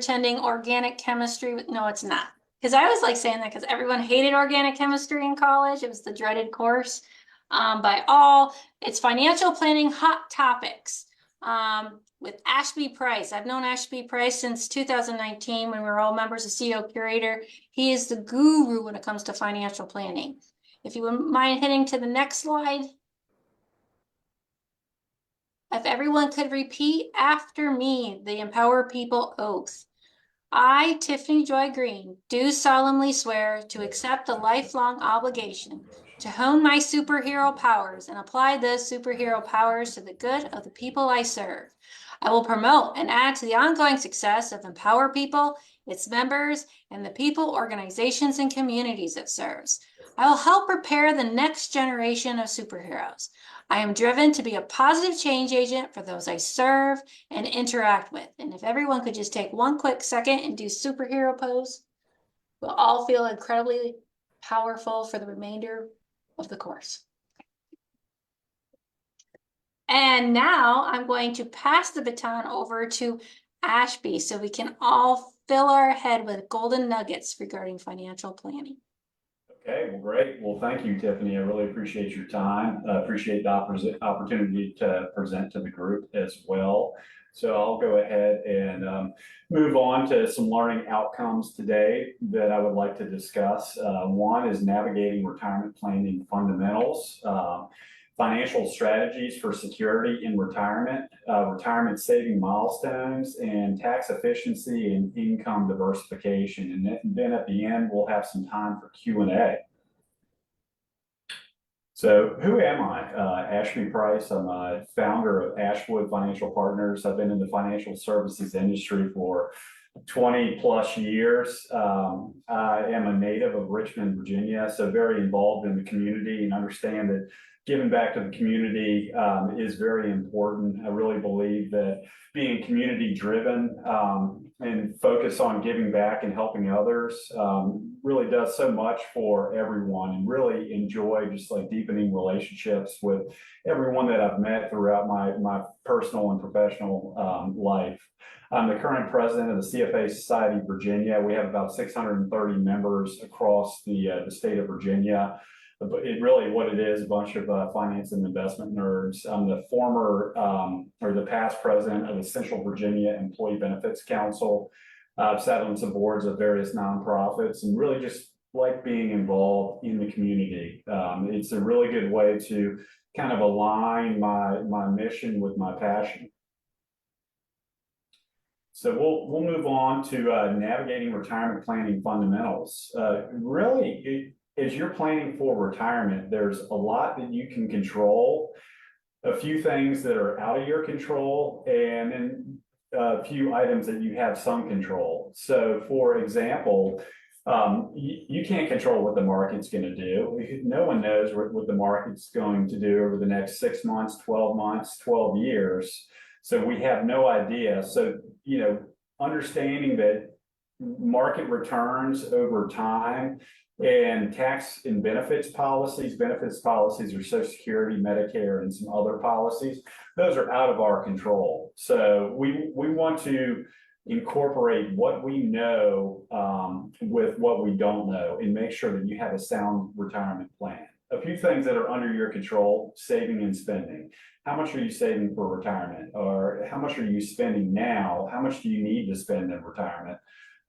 attending organic chemistry. No, it's not. Because I always like saying that because everyone hated organic chemistry in college. It was the dreaded course by all. It's financial planning hot topics with Ashby Price. I've known Ashby Price since 2019 when we were all members of CEO Curator. He is the guru when it comes to financial planning. If you wouldn't mind hitting to the next slide. If everyone could repeat after me the Empower People oath. I, Tiffany Joy Green, do solemnly swear to accept a lifelong obligation to hone my superhero powers and apply those superhero powers to the good of the people I serve. I will promote and add to the ongoing success of Empower People, its members, and the people, organizations, and communities it serves. I will help prepare the next generation of superheroes. I am driven to be a positive change agent for those I serve and interact with. And if everyone could just take one quick second and do superhero pose, we'll all feel incredibly powerful for the remainder of the course. And now I'm going to pass the baton over to Ashby so we can all fill our head with golden nuggets regarding financial planning. Okay, well, great. Well, thank you, Tiffany. I really appreciate your time. Appreciate the opportunity to present to the group as well. So I'll go ahead and move on to some learning outcomes today that I would like to discuss. One is navigating retirement planning fundamentals, financial strategies for security in retirement, retirement saving milestones, and tax efficiency and income diversification. And then at the end, we'll have some time for Q&A. So who am I? Ashby Price. I'm a founder of Ashwood Financial Partners. I've been in the financial services industry for 20 plus years. I am a native of Richmond, Virginia, so very involved in the community and understand that giving back to the community is very important. I really believe that being community driven and focus on giving back and helping others really does so much for everyone, and really enjoy just like deepening relationships with everyone that I've met throughout my personal and professional life. I'm the current president of the CFA Society of Virginia. We have about 630 members across the state of Virginia. But what it is, a bunch of finance and investment nerds. I'm the former or the past president of the Central Virginia Employee Benefits Council. I've sat on some boards of various nonprofits and really just like being involved in the community. It's a really good way to kind of align my mission with my passion. So we'll move on to navigating retirement planning fundamentals. As you're planning for retirement, there's a lot that you can control, a few things that are out of your control, and then a few items that you have some control. So for example, you can't control what the market's going to do. No one knows what the market's going to do over the next 6 months, 12 months, 12 years. So we have no idea. So, understanding that market returns over time and tax and benefits policies are Social Security, Medicare, and some other policies, those are out of our control. So we want to incorporate what we know with what we don't know and make sure that you have a sound retirement plan. A few things that are under your control: saving and spending. How much are you saving for retirement? Or how much are you spending now? How much do you need to spend in retirement?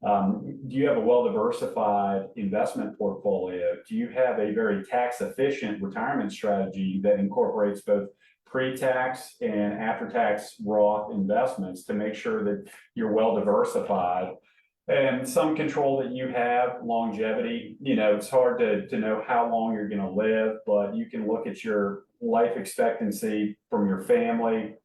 Do you have a well-diversified investment portfolio? Do you have a very tax-efficient retirement strategy that incorporates both pre-tax and after-tax Roth investments to make sure that you're well-diversified? And some control that you have, longevity. It's hard to know how long you're going to live, but you can look at your life expectancy from your family,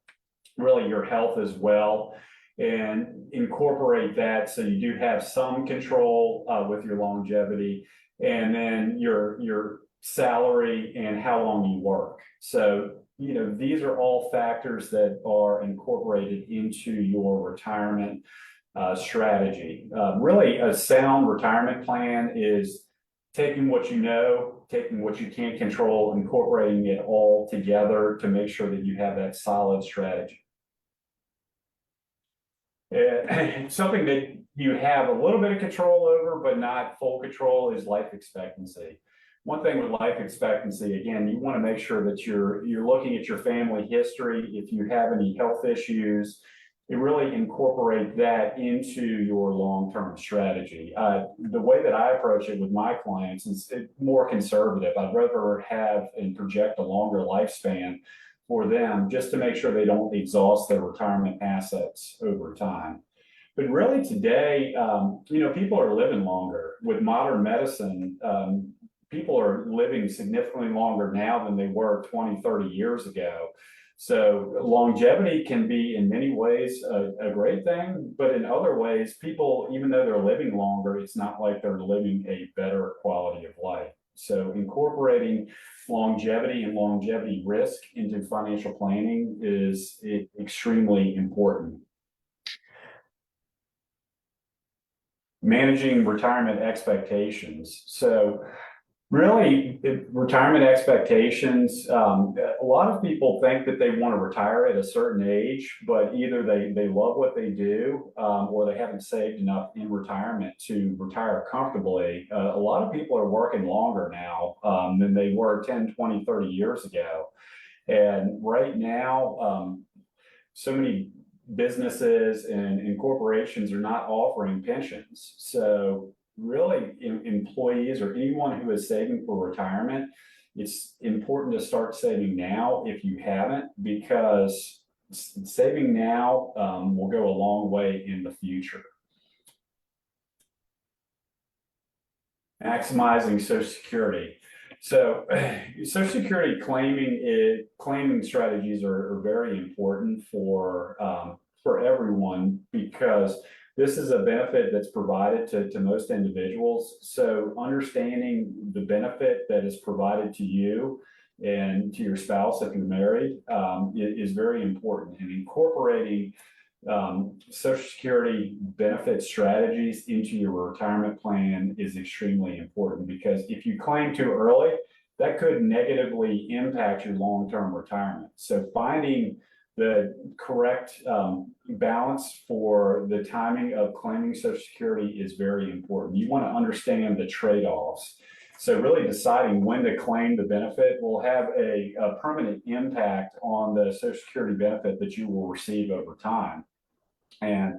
really your health as well, and incorporate that so you do have some control with your longevity, and then your salary and how long you work. So, these are all factors that are incorporated into your retirement strategy. Really, a sound retirement plan is taking what you know, taking what you can't control, incorporating it all together to make sure that you have that solid strategy. Something that you have a little bit of control over, but not full control, is life expectancy. One thing with life expectancy, again, you want to make sure that you're looking at your family history. If you have any health issues, you really incorporate that into your long-term strategy. The way that I approach it with my clients is more conservative. I'd rather have and project a longer lifespan for them, just to make sure they don't exhaust their retirement assets over time. But really today, people are living longer. With modern medicine, people are living significantly longer now than they were 20, 30 years ago. So longevity can be in many ways a great thing, but in other ways, people, even though they're living longer, it's not like they're living a better quality of life. So incorporating longevity and longevity risk into financial planning is extremely important. Managing retirement expectations. So really, retirement expectations, a lot of people think that they want to retire at a certain age, but either they love what they do, or they haven't saved enough in retirement to retire comfortably. A lot of people are working longer now than they were 10, 20, 30 years ago. And right now, so many businesses and corporations are not offering pensions. So really, employees or anyone who is saving for retirement, it's important to start saving now if you haven't, because saving now will go a long way in the future. Maximizing Social Security. So Social Security claiming strategies are very important for everyone, because this is a benefit that's provided to most individuals. So understanding the benefit that is provided to you and to your spouse if you're married is very important, and incorporating Social Security benefit strategies into your retirement plan is extremely important, because if you claim too early, that could negatively impact your long-term retirement. So finding the correct balance for the timing of claiming Social Security is very important. You want to understand the trade-offs. So really deciding when to claim the benefit will have a permanent impact on the Social Security benefit that you will receive over time. And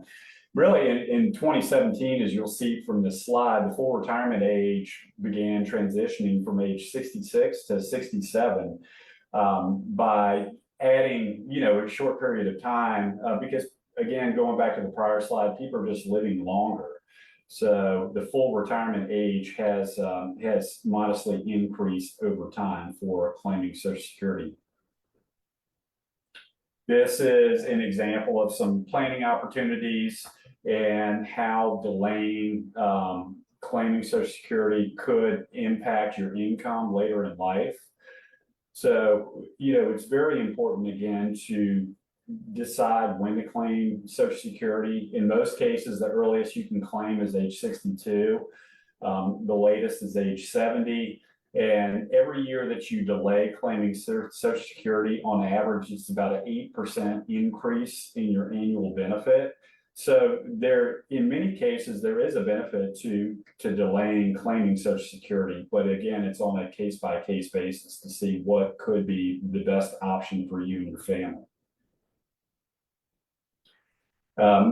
really in 2017, as you'll see from this slide, the full retirement age began transitioning from age 66 to 67 by adding, a short period of time, because again, going back to the prior slide, people are just living longer. So the full retirement age has modestly increased over time for claiming Social Security. This is an example of some planning opportunities and how delaying claiming Social Security could impact your income later in life. So, it's very important, again, to decide when to claim Social Security. In most cases, the earliest you can claim is age 62. The latest is age 70. And every year that you delay claiming Social Security, on average, it's about an 8% increase in your annual benefit. So in many cases, there is a benefit to delaying claiming Social Security, but again, it's on a case-by-case basis to see what could be the best option for you and your family.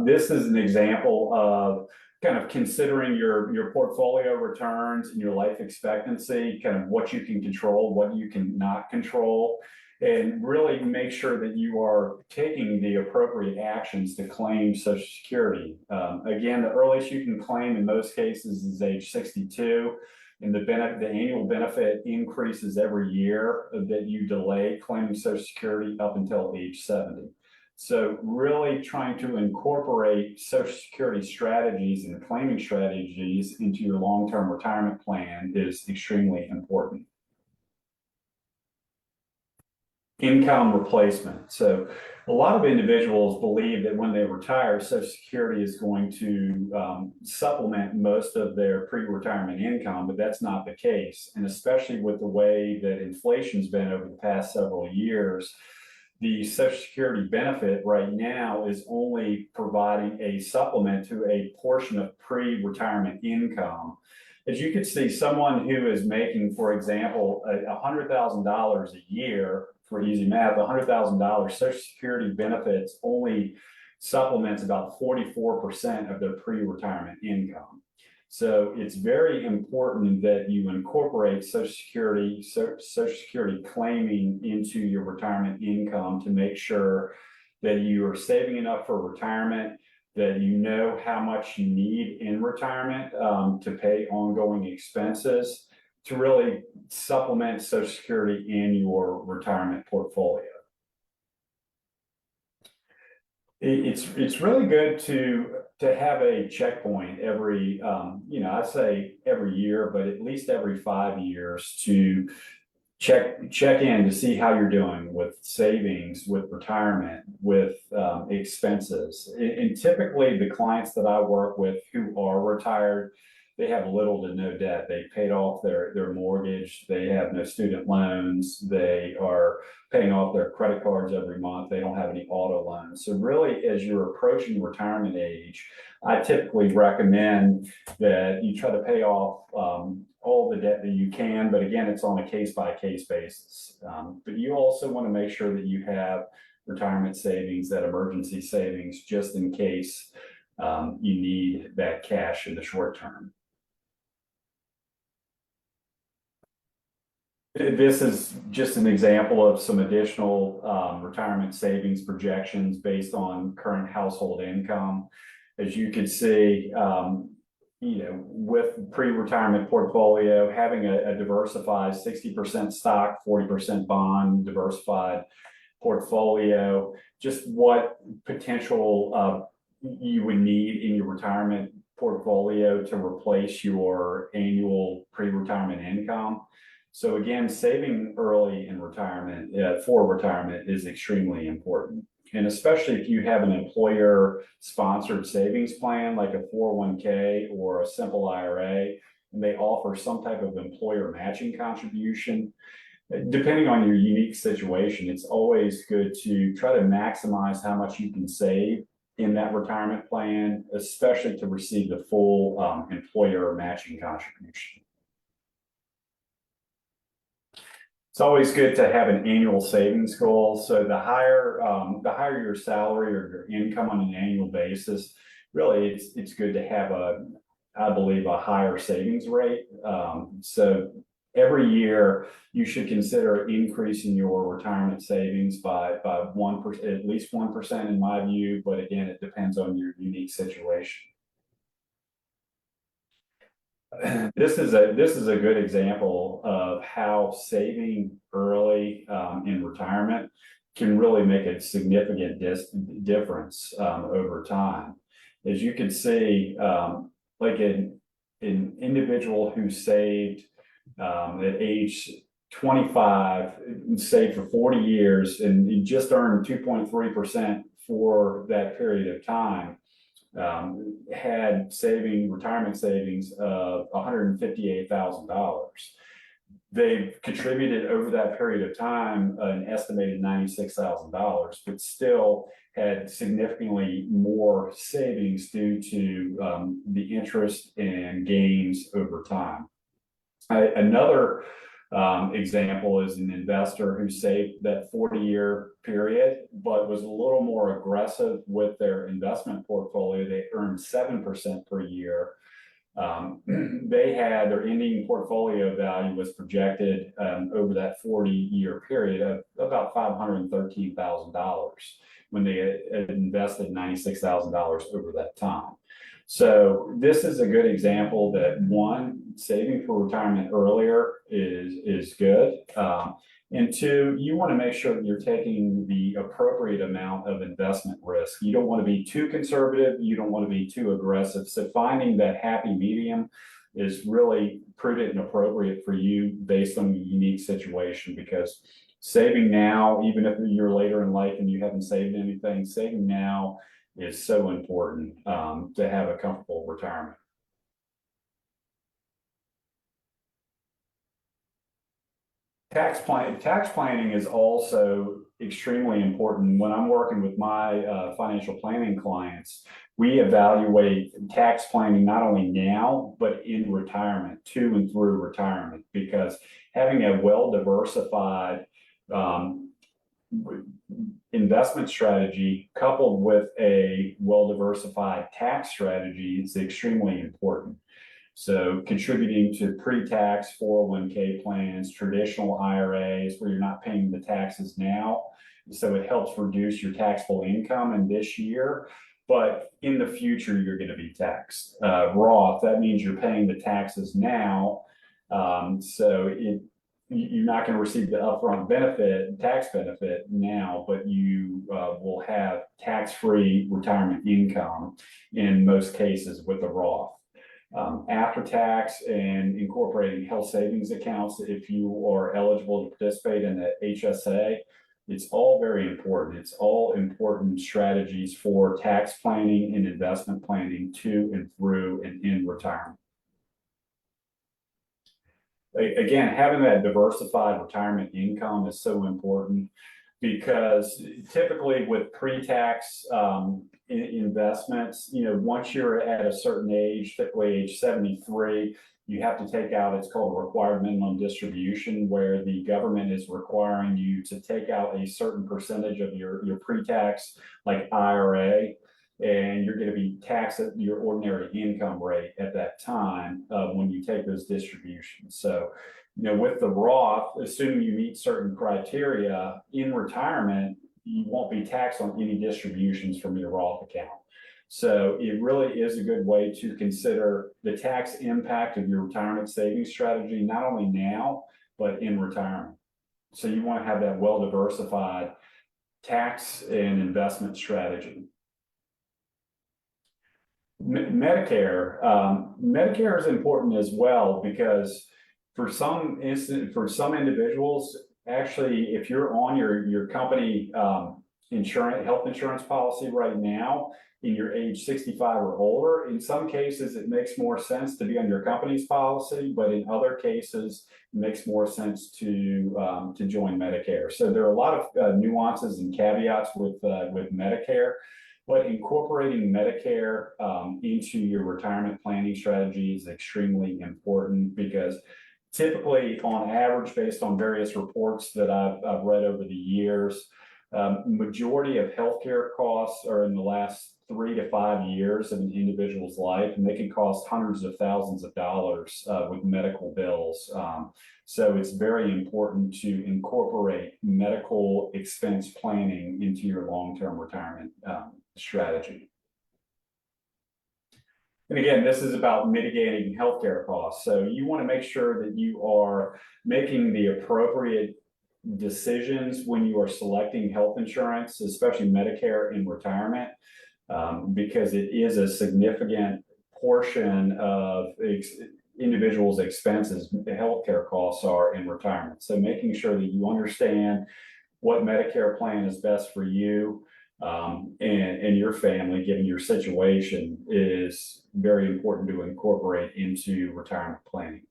This is an example of kind of considering your portfolio returns and your life expectancy, kind of what you can control, what you can not control, and really make sure that you are taking the appropriate actions to claim Social Security. Again, the earliest you can claim in most cases is age 62, and the annual benefit increases every year that you delay claiming Social Security up until age 70. So really trying to incorporate Social Security strategies and claiming strategies into your long-term retirement plan is extremely important. Income replacement. So a lot of individuals believe that when they retire, Social Security is going to supplement most of their pre-retirement income, but that's not the case. And especially with the way that inflation's been over the past several years, the Social Security benefit right now is only providing a supplement to a portion of pre-retirement income. As you can see, someone who is making, for example, $100,000 a year, for easy math, $100,000 Social Security benefits only supplements about 44% of their pre-retirement income. So it's very important that you incorporate Social Security claiming into your retirement income to make sure that you are saving enough for retirement, that you know how much you need in retirement to pay ongoing expenses, to really supplement Social Security in your retirement portfolio. It's really good to have a checkpoint every, I say every year, but at least every 5 years to check in to see how you're doing with savings, with retirement, with expenses. And typically the clients that I work with who are retired, they have little to no debt. They paid off their mortgage. They have no student loans. They are paying off their credit cards every month. They don't have any auto loans. So really, as you're approaching retirement age, I typically recommend that you try to pay off all the debt that you can, but again, it's on a case-by-case basis. But you also want to make sure that you have retirement savings, that emergency savings, just in case you need that cash in the short term. This is just an example of some additional retirement savings projections based on current household income. As you can see, with pre-retirement portfolio, having a diversified 60% stock, 40% bond, diversified portfolio, just what potential you would need in your retirement portfolio to replace your annual pre-retirement income. So again, saving early in retirement for retirement is extremely important. And especially if you have an employer-sponsored savings plan like a 401k or a simple IRA, and they offer some type of employer matching contribution, depending on your unique situation, it's always good to try to maximize how much you can save in that retirement plan, especially to receive the full employer matching contribution. It's always good to have an annual savings goal. So the higher your salary or your income on an annual basis, really it's good to have I believe a higher savings rate. So every year you should consider increasing your retirement savings by 1%, at least 1% in my view. But again, it depends on your unique situation. This is a good example of how saving early in retirement can really make a significant difference over time. As you can see, like an individual who saved at age 25, saved for 40 years and just earned 2.3% for that period of time, had retirement savings of $158,000. They've contributed over that period of time an estimated $96,000, but still had significantly more savings due to the interest and gains over time. Another example is an investor who saved that 40-year period, but was a little more aggressive with their investment portfolio. They earned 7% per year. They had their ending portfolio value was projected over that 40-year period of about $513,000 when they had invested $96,000 over that time. So this is a good example that one, saving for retirement earlier is good. And two, you want to make sure that you're taking the appropriate amount of investment risk. You don't want to be too conservative. You don't want to be too aggressive. So finding that happy medium is really prudent and appropriate for you based on the unique situation, because saving now, even if you're later in life and you haven't saved anything, saving now is so important to have a comfortable retirement. Tax planning is also extremely important. When I'm working with my financial planning clients, we evaluate tax planning not only now, but in retirement, to and through retirement, because having a well-diversified investment strategy coupled with a well-diversified tax strategy is extremely important. So contributing to pre-tax 401k plans, traditional IRAs where you're not paying the taxes now. So it helps reduce your taxable income in this year, but in the future, you're going to be taxed. Roth, that means you're paying the taxes now. You're not going to receive the upfront tax benefit now, but you will have tax-free retirement income in most cases with the Roth. After tax and incorporating health savings accounts, if you are eligible to participate in the HSA, it's all very important. It's all important strategies for tax planning and investment planning to and through and in retirement. Again, having that diversified retirement income is so important because typically with pre-tax investments, once you're at a certain age, typically age 73, you have to take out, it's called a required minimum distribution, where the government is requiring you to take out a certain percentage of your pre-tax, like IRA, and you're going to be taxed at your ordinary income rate at that time when you take those distributions. So, with the Roth, assuming you meet certain criteria in retirement, you won't be taxed on any distributions from your Roth account. So it really is a good way to consider the tax impact of your retirement savings strategy, not only now, but in retirement. So you want to have that well-diversified tax and investment strategy. Medicare is important as well, because for some individuals, actually, if you're on your company health insurance policy right now, and you're age 65 or older, in some cases it makes more sense to be on your company's policy, but in other cases it makes more sense to join Medicare. So there are a lot of nuances and caveats with Medicare. But incorporating Medicare into your retirement planning strategy is extremely important, because typically, on average, based on various reports that I've read over the years, majority of healthcare costs are in the last 3 to 5 years of an individual's life, and they can cost hundreds of thousands of dollars with medical bills. So it's very important to incorporate medical expense planning into your long-term retirement strategy. And again, this is about mitigating healthcare costs. So you want to make sure that you are making the appropriate decisions when you are selecting health insurance, especially Medicare in retirement, because it is a significant portion of individuals' expenses. The healthcare costs are in retirement. So making sure that you understand what Medicare plan is best for you and your family, given your situation, is very important to incorporate into retirement planning.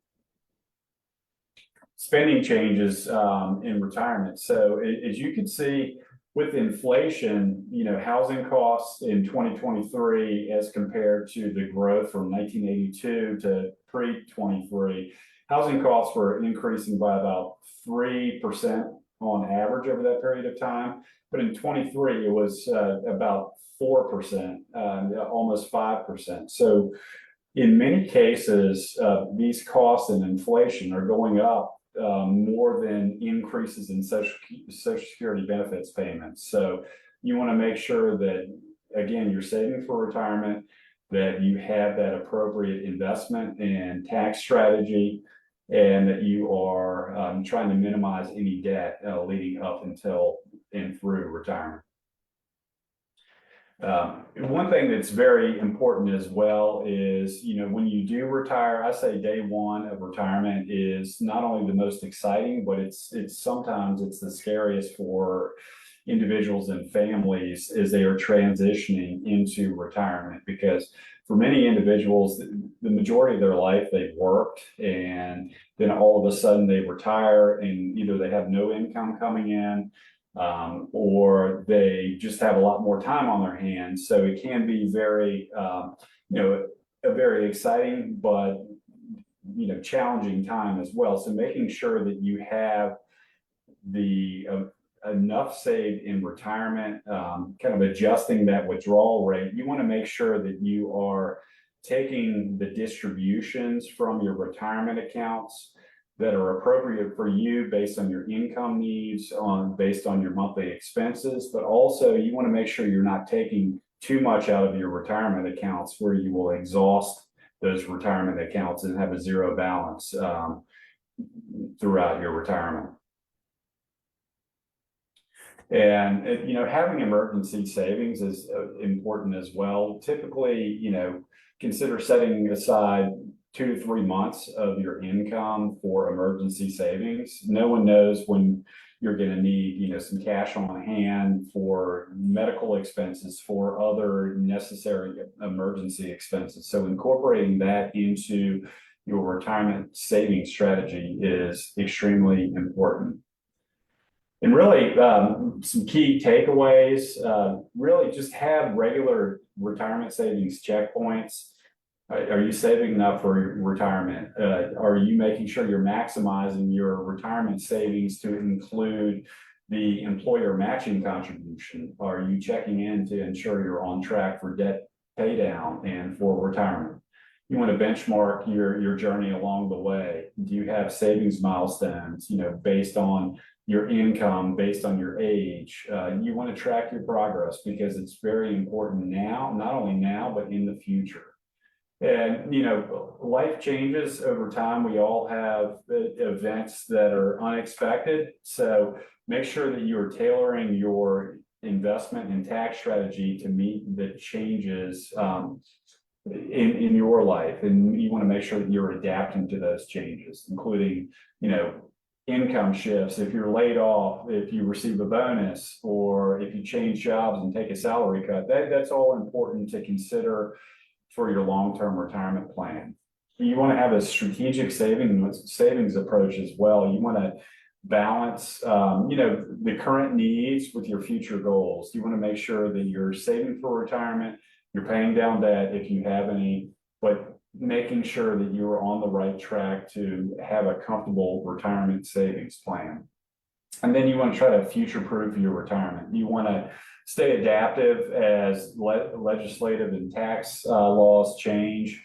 Spending changes in retirement. So as you can see, with inflation, housing costs in 2023 as compared to the growth from 1982 to pre-23, housing costs were increasing by about 3% on average over that period of time. But in 23, it was about 4%, almost 5%. So in many cases, these costs and inflation are going up more than increases in Social Security benefits payments. So you want to make sure that, again, you're saving for retirement, that you have that appropriate investment and tax strategy, and that you are trying to minimize any debt leading up until and through retirement. One thing that's very important as well is, when you do retire, I say day one of retirement is not only the most exciting, but it's sometimes it's the scariest for individuals and families as they are transitioning into retirement, because for many individuals, the majority of their life they've worked, and then all of a sudden they retire and either they have no income coming in, or they just have a lot more time on their hands. So it can be very, a very exciting, but challenging time as well. So making sure that you have the enough saved in retirement, kind of adjusting that withdrawal rate. You want to make sure that you are taking the distributions from your retirement accounts that are appropriate for you based on your income needs, based on your monthly expenses, but also you want to make sure you're not taking too much out of your retirement accounts where you will exhaust those retirement accounts and have a zero balance throughout your retirement. And having emergency savings is important as well. Typically, consider setting aside 2 to 3 months of your income for emergency savings. No one knows when you're going to need, some cash on hand for medical expenses, for other necessary emergency expenses. So incorporating that into your retirement saving strategy is extremely important. And really, some key takeaways, really just have regular retirement savings checkpoints. Are you saving enough for retirement? Are you making sure you're maximizing your retirement savings to include the employer matching contribution? Are you checking in to ensure you're on track for debt pay down and for retirement? You want to benchmark your journey along the way. Do you have savings milestones, based on your income, based on your age? You want to track your progress because it's very important now, not only now, but in the future. And, life changes over time. We all have events that are unexpected. So make sure that you're tailoring your investment and tax strategy to meet the changes in your life. And you want to make sure that you're adapting to those changes, including, income shifts, if you're laid off, if you receive a bonus, or if you change jobs and take a salary cut. That's all important to consider for your long-term retirement plan. You want to have a strategic savings approach as well. You want to balance, the current needs with your future goals. You want to make sure that you're saving for retirement, you're paying down debt if you have any, but making sure that you are on the right track to have a comfortable retirement savings plan. And then you want to try to future-proof your retirement. You want to stay adaptive as legislative and tax laws change.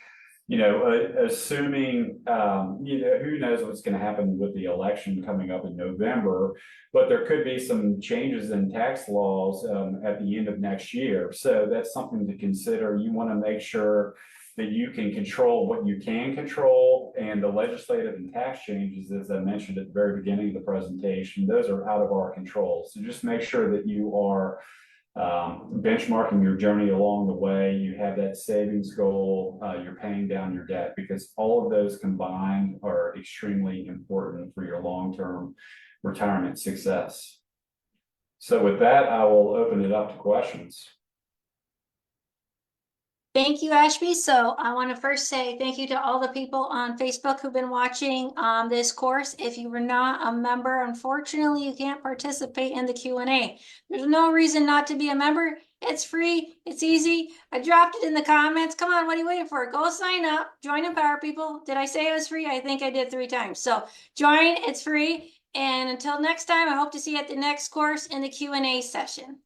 Assuming, who knows what's going to happen with the election coming up in November, but there could be some changes in tax laws at the end of next year. So that's something to consider. You want to make sure that you can control what you can control, and the legislative and tax changes, as I mentioned at the very beginning of the presentation, those are out of our control. So just make sure that you are benchmarking your journey along the way. You have that savings goal, you're paying down your debt, because all of those combined are extremely important for your long-term retirement success. So with that, I will open it up to questions. Thank you, Ashby. So I want to first say thank you to all the people on Facebook who've been watching this course. If you were not a member, unfortunately, you can't participate in the Q&A. There's no reason not to be a member. It's free. It's easy. I dropped it in the comments. Come on, what are you waiting for? Go sign up. Join Empower People. Did I say it was free? I think I did 3 times. So join. It's free. And until next time, I hope to see you at the next course in the Q&A session.